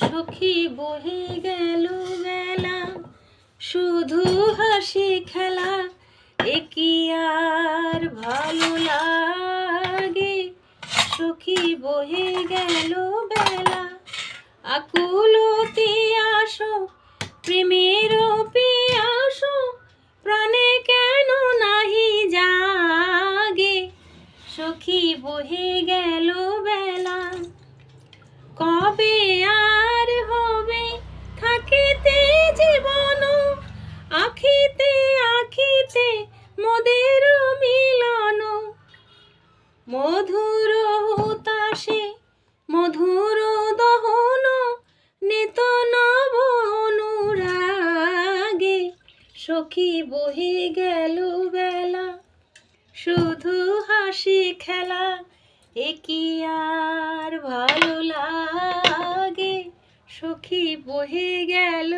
সখী বহে গেল বেলা, শুধু হাসি খেলা, এ কি আর ভালো লাগে। সখী বহে গেল বেলা, আকুলতি আসো প্রেমের পিয়াসো, প্রাণে কেন নাহি জাগে। সখী বহে গেল বেলা, কবে আর হবে থাকিতে জীবন, আখিতে আখিতে মোদের মিলন। মধুর হুতাশে মধুর দহন, নিত নব অনুরাগে। সখী বহে গেল বেলা, শুধু হাসি খেলা, এ কি আর ভালো লাগে। সখী বহে গেল